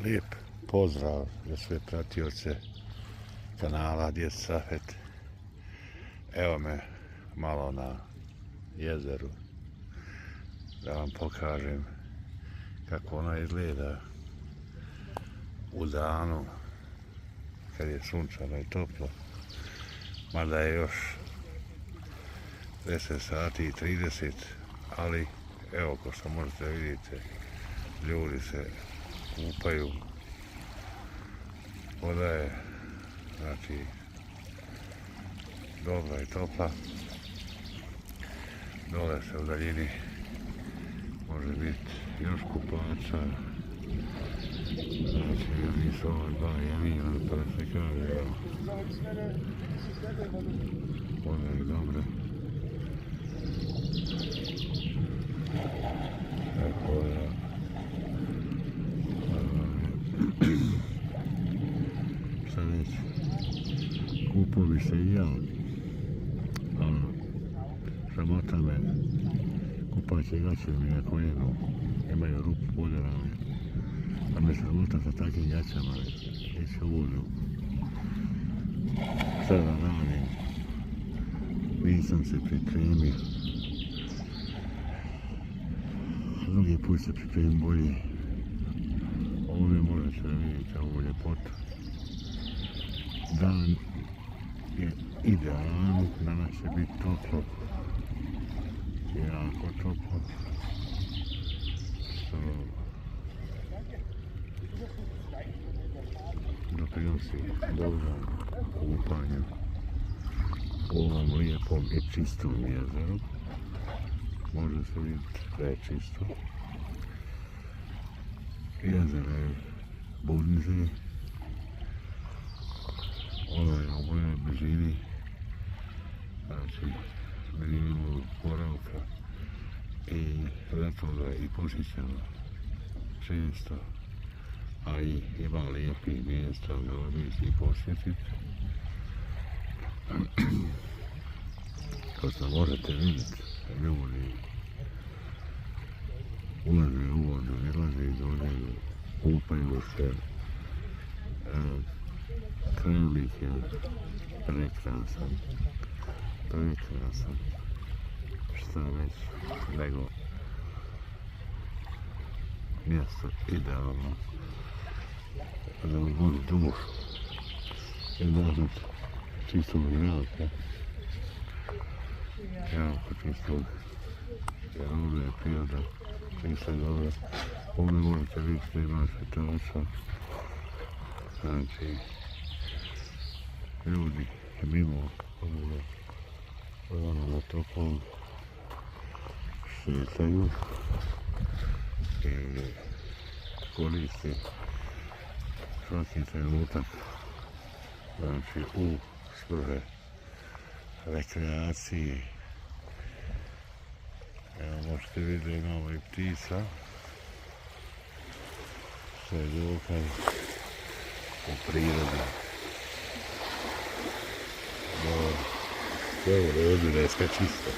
Lijep pozdrav za sve pratioce kanala Djed Safet. Evo me malo na jezeru da vam pokažem kako ona izgleda u danu kad je sunčano i toplo, mada je još 10 sati i 30, ali evo, ko što možete vidjeti, ljudi se kupaju, voda je znači dobra i topla. Dole se u daljini može biti još kupača, znači nisu ovaj dva jemina, pa da se kaže, evo, voda je dobra. Tako da šta reći, kupao bi se i ja, ali sramota me, kupaće gaće mi na koljenu, imaju rupu poderane, a me sramota sa takvim gaćama, neće uvodu. Šta da radim, nisam se pripremio. Drugi put se pripremim bolje. Ovdje možete da vidite ovu ljepotu. Dan je idealan, danas će biti toplo, jako toplo, što doprinosi dobrom kupanju u ovom lijepom i čistom jezeru. Može se vidjeti da je čisto. Jezero je Budnize, ono je u mojoj blizini, znači blizini mojeg boravka, i zato ga i posjećam često, a i ima lijepih mjesta gdje misli posjetiti. Kao što možete vidjeti, ljudi ulaze u vodu, izlaze iz vode, kupaju se. Krajolik je prekrasan, šta već, nego mjesto idealno za uzbudi dušu, jednažnost čistog zraka, jako čistog, jer ovdje je priroda čista dobra. Ovdje možete vidjeti da ima svetača, znači ljudi mimo ovoga na toplom šetaju i koriste svaki trenutak, znači u svrhe rekreacije. Evo, možete vidjeti da imamo i ptica, što je dokaz u prirodi. Sve u redu, da je sve čisto.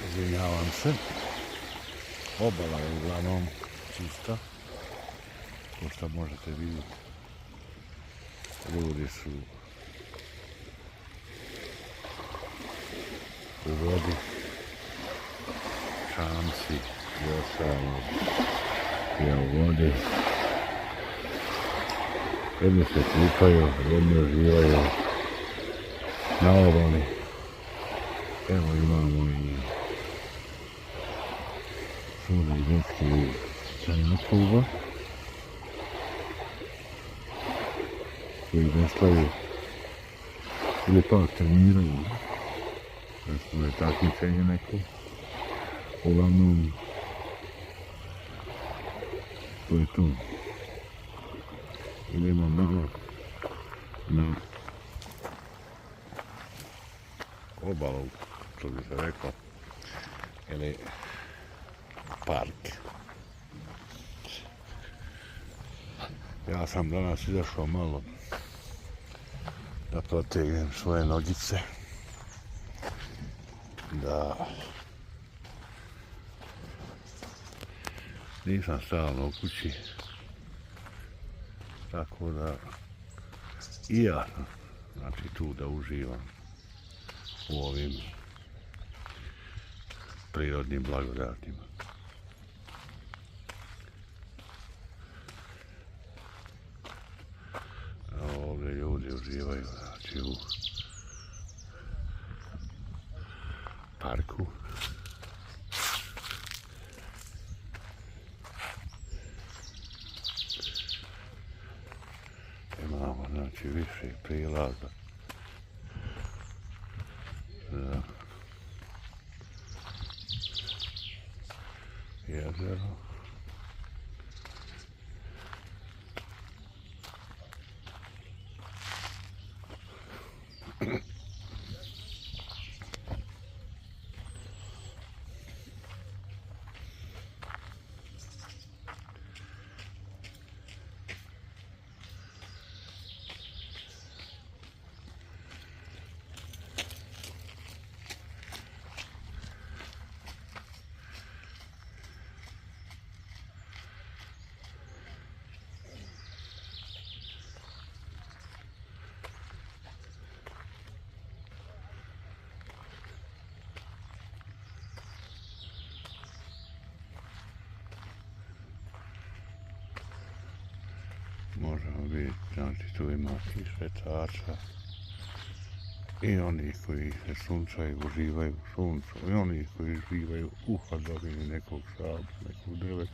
Izvinjavam se. Obala je uglavnom čista, kao što možete vidjeti. Ljudi su u vodi, čamci i ostalo je u vodi. Jedni se kupaju, jedni uživaju na obali. Evo imamo i svuda i detski čajna kluba koji veslaju ili pak treniraju. Ovo je takmičenje neko. Uglavnom, to je to. Idemo malo na obalu, što bi se rekao, ili park. Ja sam danas izašao malo da protegnem svoje nogice, da nisam stalno u kući, tako da i ja, znači tu da uživam u ovim prirodnim blagodatima. A ovdje ljudi uživaju, znači u parku. Imamo, znači, više prilaza za jezero. Možemo vidjeti, znači tu ima i šetača i oni koji se sunčaju, uživaju u suncu, i oni koji uživaju u hladovini nekog šalba, nekog drveta,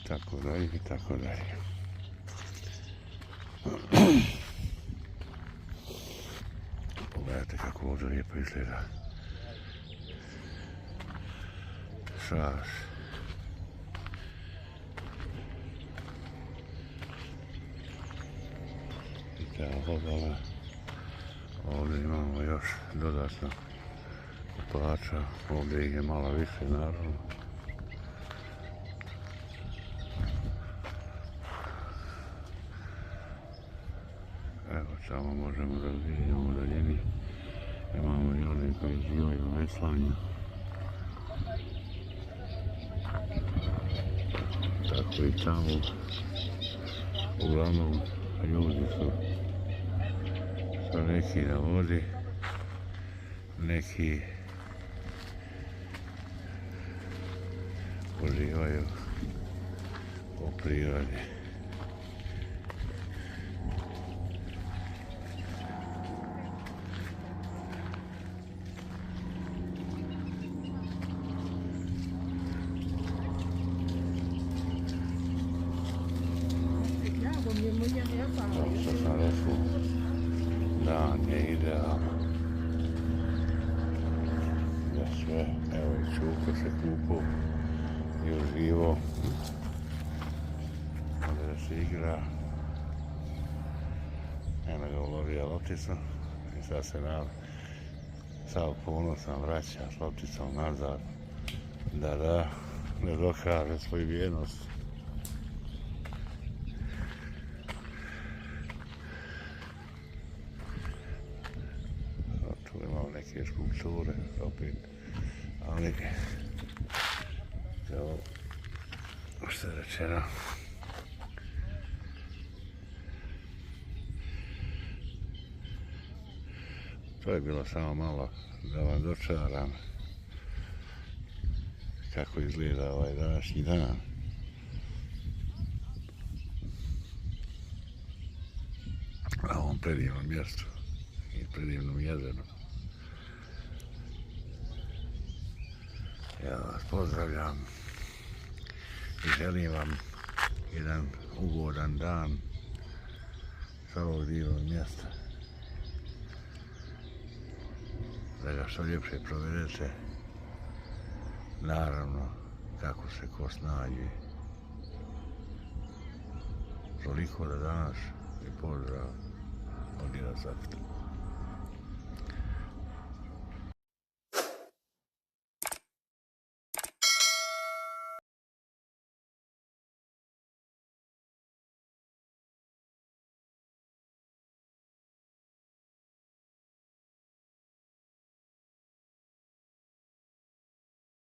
tako dalje i tako dalje. Pogledajte kako ovdje lijepo izgleda šaš. Obala. Ovdje imamo još dodatno kupača, ovdje ih je malo više naravno. Evo samo možemo da vidimo u daljini. Imamo i one koji živaju u veslanju. Tako i tamo. Uglavnom ljudi su neki na vodi, neki uživaju u prirodi. Što sam rekao, dan je idealan za sve. Evo i Čuko se kupao i uživo. Ovdje da se igra. Eno ga ulovio lopticu i sad se sav ponosan vraća s lopticom nazad da dokaže svoju vjernost. Neke skulpture opet, ali kao što je rečeno, to je bilo samo malo da vam dočaram kako izgleda ovaj današnji dan. Na ovom predivnom mjestu i predivnom jezeru. Ja vas pozdravljam i želim vam jedan ugodan dan sa ovog divnog mjesta. Da ga što ljepše provedete, naravno kako se ko snađe. Toliko da danas i pozdrav od Dina Zapita.